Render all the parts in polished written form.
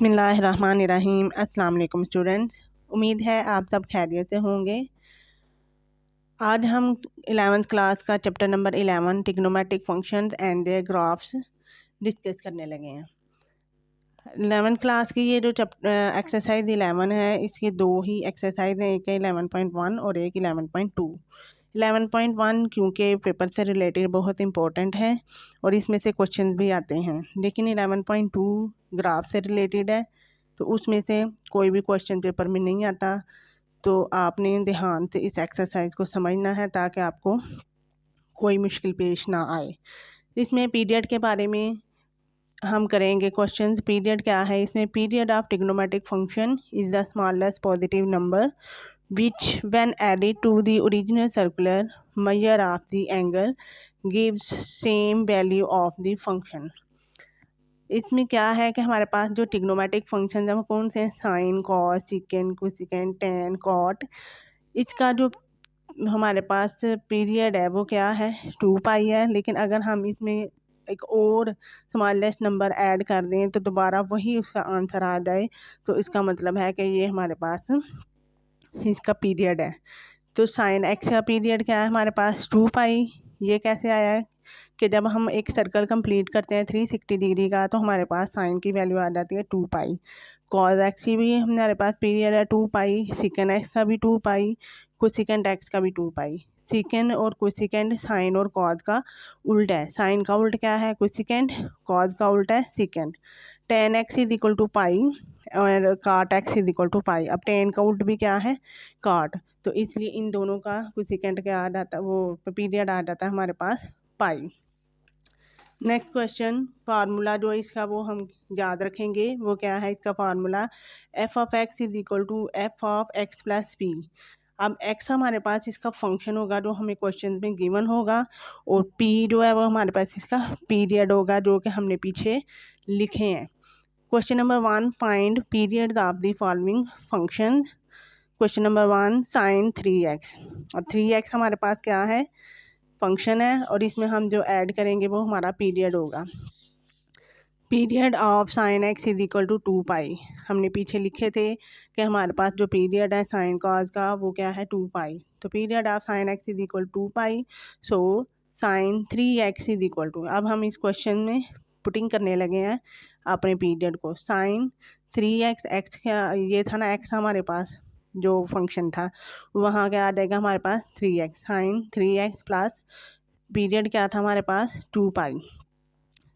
बिस्मिल्लाहिर्रहमानिर्रहीम। अस्सलाम वालेकुम स्टूडेंट्स, उम्मीद है आप सब खैरियत से होंगे। आज हम 11th क्लास का chapter number 11 trigonometric functions and their graphs discuss करने लगे हैं। 11th क्लास की ये जो एक्सरसाइज 11 है, इसकी दो ही एक्सरसाइज हैं, एक है 11.1 और एक 11.2। 11.1 क्योंकि पेपर से रिलेटेड बहुत इंपॉर्टेंट है और इसमें से क्वेश्चन भी आते हैं, लेकिन 11.2 ग्राफ से रिलेटेड है तो उसमें से कोई भी क्वेश्चन पेपर में नहीं आता। तो आपने ध्यान से इस एक्सरसाइज को समझना है ताकि आपको कोई मुश्किल पेश ना आए। इसमें पीरियड के बारे में हम करेंगे क्वेश्चंस। पीरियड क्या है इसमें? Period of trigonometric function is the smallest positive number which when added to the original circular measure of the angle gives same value of the function। इसमें क्या है कि हमारे पास जो ट्रिग्नोमेट्रिक फंक्शन है वो कौन से? Sine, cos, secant, cosecant, tan, cot. इसका जो हमारे पास पीरियड है वो क्या है? 2 पाई है। लेकिन अगर हम इसमें एक और स्मॉलेस्ट नंबर ऐड कर दें तो दोबारा वही उसका आंसर आ जाए, तो इसका मतलब है कि ये हमारे पास इसका पीरियड है। तो साइन एक्स का पीरियड क्या है हमारे पास? 2 पाई। ये कैसे आया है कि जब हम एक सर्कल कंप्लीट करते हैं 360 डिग्री का तो हमारे पास साइन की वैल्यू आ जाती है 2 पाई। कॉस एक्स की भी हमारे पास पीरियड है 2 पाई। सेकेंड एक्स का भी 2 पाई, कोसेकेंड एक्स का भी 2 पाई। सेकेंड और कोसेकेंड साइन और कॉस का उल्ट है। साइन का उल्ट क्या है? कोसेकेंड। कॉस का उल्ट है second. Tan x is equal to pi और cot x is equal to pi. अब टेन का उल्ट भी क्या है? काट। तो इसलिए इन दोनों का कोसेकेंड क्या आ जाता है? वो पीरियड आ जाता है हमारे पास पाई। नेक्स्ट क्वेश्चन, फार्मूला जो इसका वो हम याद रखेंगे। वो क्या है इसका formula? F of x is equal to f of x plus p. अब एक्स हमारे पास इसका फंक्शन होगा जो हमें क्वेश्चन में गिवन होगा, और पी जो है वो हमारे पास इसका पीरियड होगा जो कि हमने पीछे लिखे हैं। Question number 1, find period of the following function. Question number 1, sine 3x। और 3x हमारे पास क्या है? फंक्शन है, और इसमें हम जो ऐड करेंगे वो हमारा पीरियड होगा। Period of sine x is equal to 2 pi. हमने पीछे लिखे थे कि हमारे पास जो पीरियड है साइन कॉस का वो क्या है? 2 पाई। तो period of sine x is equal 2 pi. So sine 3x is equal to, अब हम इस क्वेश्चन में पुटिंग करने लगे हैं अपने पीरियड को। साइन 3x, एक्स क्या ये था ना, एक्स हमारे पास जो फंक्शन था वहाँ क्या आ जाएगा हमारे पास? 3x। Sign 3x plus period क्या था हमारे पास? 2 पाई।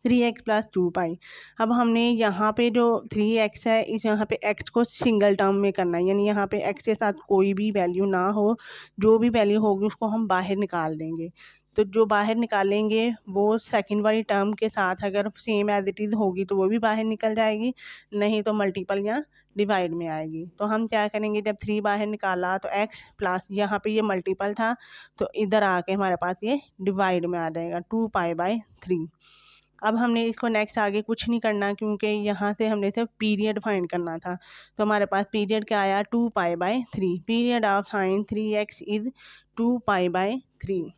3x plus 2 pi. अब हमने यहाँ पे जो 3x है इस यहाँ पे x को सिंगल टर्म में करना है, यानी यहाँ पे x के साथ कोई भी वैल्यू ना हो, जो भी वैल्यू होगी उसको हम बाहर निकाल देंगे। तो जो बाहर निकालेंगे वो सेकंड वाली टर्म के साथ अगर सेम एज इट इज़ होगी तो वो भी बाहर निकल जाएगी, नहीं तो मल्टीपल या डिवाइड में आएगी। तो हम क्या करेंगे, जब 3 बाहर निकाला तो x प्लस यहाँ पे ये मल्टीपल था तो इधर आके हमारे पास ये डिवाइड में आ जाएगा 2 पाई/3। अब हमने इसको नेक्स्ट आगे कुछ नहीं करना क्योंकि यहाँ से हमने सिर्फ पीरियड फाइंड करना था। तो हमारे पास पीरियड क्या आया? 2 पाई/3। Period of sine 3x is 2 पाई/3।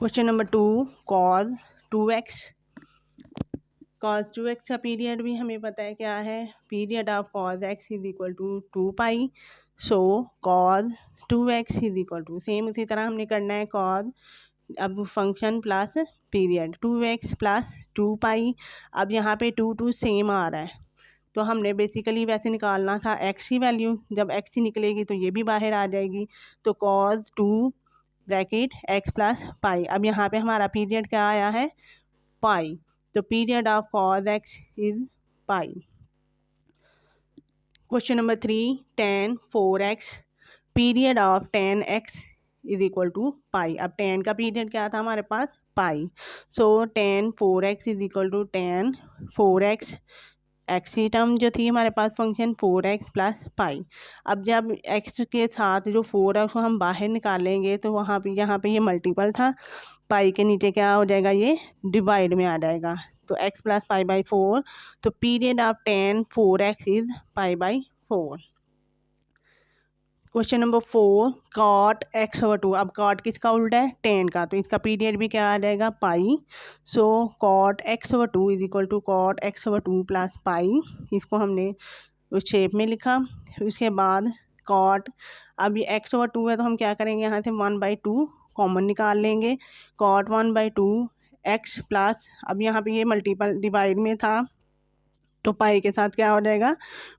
Question number 2, cos 2x। Cos 2x का पीरियड भी हमें पता है क्या है? Period of cos x is equal to 2 pi. So cos 2x is equal to, same उसी तरह हमने करना है कॉस, अब function plus period 2x plus 2 pi. अब यहाँ पे 2 सेम आ रहा है तो हमने बेसिकली वैसे निकालना था x की वैल्यू। जब x ही निकलेगी तो ये भी बाहर आ जाएगी। तो cos 2 bracket x plus pi. अब यहाँ पे हमारा पीरियड क्या आया है? पाई। तो period of cos x is pi. Question number 3, tan 4x। Period of tan x is equal to pi. अब tan का पीरियड क्या था हमारे पास? Pi. So tan 4x is equal to tan 4x, x की term जो थी हमारे पास फंक्शन 4x प्लस पाई। अब जब x के साथ जो 4 है उसको हम बाहर निकालेंगे तो वहाँ पे यहाँ पे ये मल्टीपल था, पाई के नीचे क्या हो जाएगा? ये डिवाइड में आ जाएगा। तो x प्लस पाई/4। तो period of tan 4x is पाई/4। Question number 4 cot x/2। अब कॉट किसका उल्टा है, टेन का, तो इसका पीरियड भी क्या आ जाएगा, pi. So cot x/2 is equal to cot x/2 plus pi. इसको हमने उस शेप में लिखा। उसके बाद कॉट, अब ये x/2 है तो हम क्या करेंगे, यहाँ से 1/2 कॉमन निकाल लेंगे। कॉट 1/2 x प्लस, अब यहाँ पे ये मल्टीपल डिवाइड में था तो पाई के साथ क्या हो जाएगा,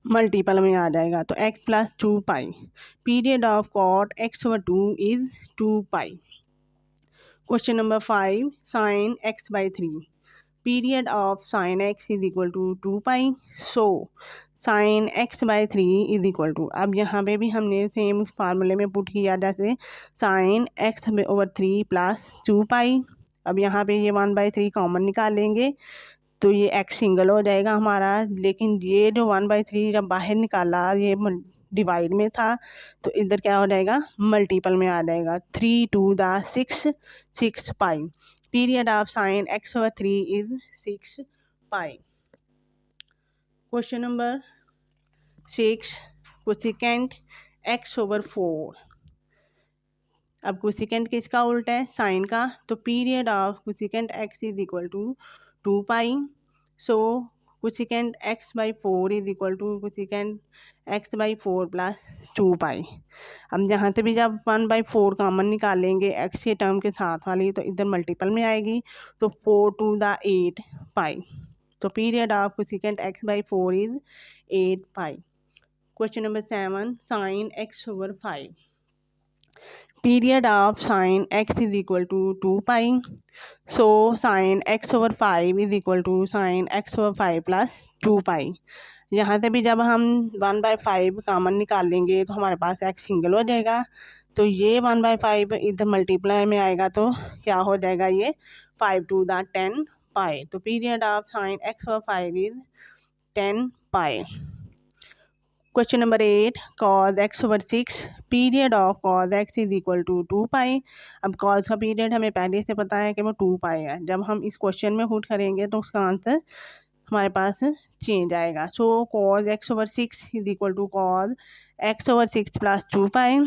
मल्टीपल में आ जाएगा, तो x plus 2 pi. Period of cot x/2 is 2 pi. Question number 5 sine x/3। Period of sine x is equal to 2 pi. So sine x/3 is equal to, अब यहाँ पे भी हमने सेम फार्मूले में पुट किया जैसे साइन x/3 प्लस 2 पाई। अब यहाँ पे ये 1/3 कॉमन निकालेंगे तो ये x सिंगल हो जाएगा हमारा, लेकिन ये जो 1/3 जब बाहर निकाला ये डिवाइड में था तो इधर क्या हो जाएगा, मल्टीपल में आ जाएगा। 3 2 6, 6 pi. Period of sine x/3 is 6 pi. Question number 6 cosecant x/4। अब कोसेकेंट किसका उल्टा है, साइन का, तो period of cosecant x is equal to 2 pi. So cosecant x/4 is equal to cosecant x/4 plus 2 pi. अब यहाँ से भी जब 1/4 कॉमन निकालेंगे x के टर्म के साथ वाली तो इधर मल्टीपल में आएगी, तो 4 2 8 पाई। तो period of cosecant x/4 is 8 pi. Question number 7 sine x/5। Period of sine x is equal to 2 pi. So sine x/5 is equal to sine x/5 plus 2 pi. यहाँ से भी जब हम 1/5 कॉमन निकाल लेंगे तो हमारे पास x सिंगल हो जाएगा, तो ये 1/5 इधर मल्टीप्लाई में आएगा तो क्या हो जाएगा, ये 5 2 10 पाई। तो period of sine x/5 is 10 pi. Question number 8 cos x/6। Period of cos x is equal to 2 pi. अब cos का पीरियड हमें पहले से पता है कि वो 2 पाई है, जब हम इस क्वेश्चन में पुट करेंगे तो उसका आंसर हमारे पास चेंज आएगा। So cos x/6 is equal to cos x/6 plus 2 pi.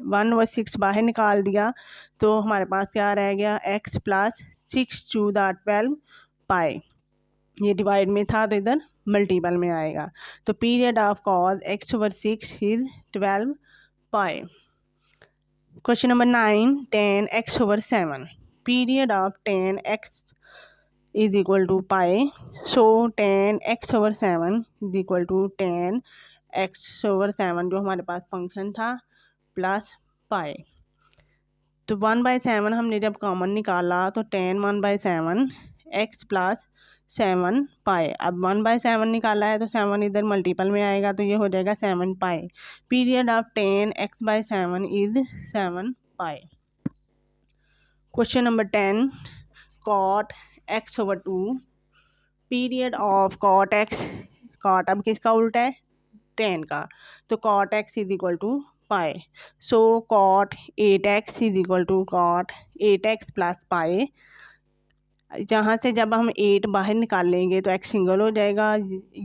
1/6 बाहर निकाल दिया तो हमारे पास क्या रह गया, x प्लस 6 2 12 पाई। ये डिवाइड में था तो इधर मल्टीपल में आएगा, तो period of cos x/6 is 12 pi. Question number 9 tan x/7। Period of tan x is equal to pi. So tan x/7 is equal to tan x/7 जो हमारे पास फंक्शन था प्लस पाई। तो 1/7 हमने जब कॉमन निकाला तो tan 1/7 x प्लस 7 पाई। अब 1/7 निकाला है तो 7 इधर मल्टीपल में आएगा तो ये हो जाएगा 7 pi. Period of tan x/7 is 7 pi. Question number 10 cot x/2। Period of cot x, cot अब किसका उल्टा है, tan का, तो cot x is equal to pi. So cot 8x is equal to cot 8x plus pi. जहाँ से जब हम 8 बाहर निकाल लेंगे तो x सिंगल हो जाएगा,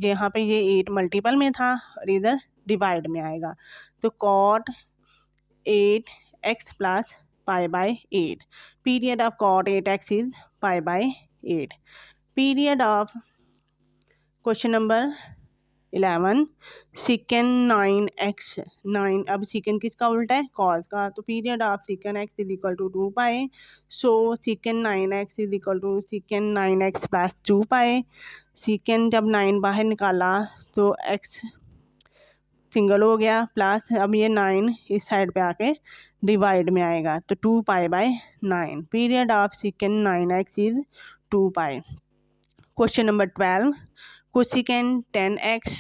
यहाँ पे ये 8 मल्टीपल में था और इधर डिवाइड में आएगा, तो cot 8x plus pi by 8। Period of cot 8x is pi by 8। Period of question number 11 सिकन 9x 9। अब सिकन किसका उल्टा है, कॉस का, तो period of secant x is equal to 2 pi. So secant 9x is equal to secant 9x plus 2 pi. Secant जब 9 बाहर निकाला तो x सिंगल हो गया प्लस, अब ये 9 इस साइड पे आके डिवाइड में आएगा तो 2 pi by 9। Period of secant 9x is 2 pi. Question number 12 cosecant 10x।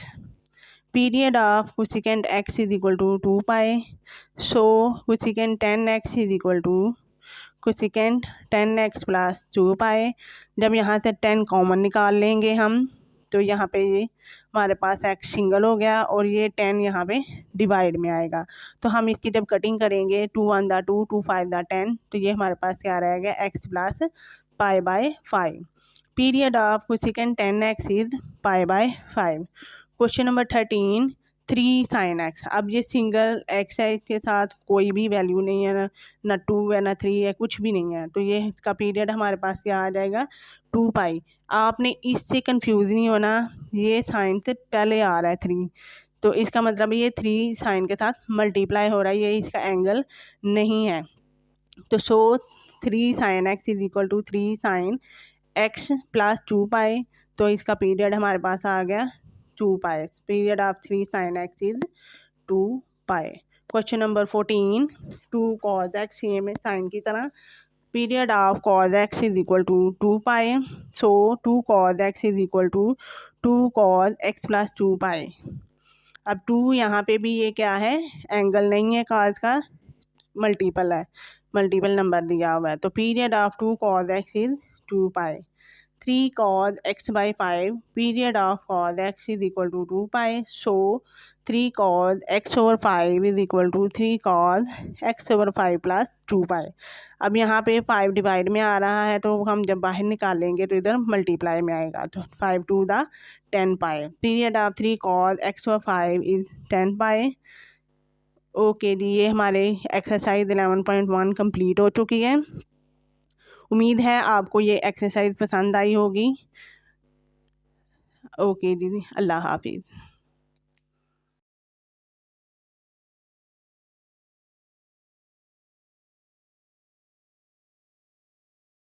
Period of cosecant x is equal to 2 pi. So cosecant 10x is equal to cosecant 10x plus 2 pi. जब यहाँ से 10 common निकाल लेंगे हम तो यहाँ पे ये हमारे पास x सिंगल हो गया और ये 10 यहाँ पे डिवाइड में आएगा, तो हम इसकी जब कटिंग करेंगे 2 1 2 2 5 10, तो ये हमारे पास क्या रहेगा, x plus pi by 5। Period of cosecant 10x is pi by 5। Question number 13 3 sine x. अब ये सिंगल एक्स है, इसके साथ कोई भी वैल्यू नहीं है, ना 2 है ना 3 है, कुछ भी नहीं है, तो ये इसका पीरियड हमारे पास क्या आ जाएगा 2 पाई। आपने इससे कंफ्यूज नहीं होना, ये साइन से पहले आ रहा है 3, तो इसका मतलब ये 3 साइन के साथ मल्टीप्लाई हो रहा है, ये इसका एंगल नहीं है। तो so 3 sine x is equal to 3 sine x plus 2 pi, तो इसका पीरियड हमारे पास आ गया 2 pi. Period of 3 sine x is 2 pi. Question number 14, 2 cos x, same है साइन की तरह। Period of cos x is equal to 2 pi, so 2 cos x is equal to 2 cos x plus 2 pi. अब 2 यहाँ पे भी ये क्या है, एंगल नहीं है cos का, मल्टीपल है, मल्टीपल नंबर दिया हुआ है, तो period of 2 cos x is 2 pi. 3 cos x by 5, period of cos x is equal to 2 pi, so 3 cos x over 5 is equal to 3 cos x over 5 plus 2 pi। अब यहाँ पे 5 divide में आ रहा है, तो हम जब बाहर निकालेंगे तो इधर मल्टीप्लाई में आएगा, तो 5 to the 10 pi। Period of 3 cos x over 5 is 10 pi। Okay जी, ये हमारे एक्सरसाइज 11.1 कंप्लीट हो चुकी है। उम्मीद है आपको ये एक्सरसाइज पसंद आई होगी। ओके जी, अल्लाह हाफिज़।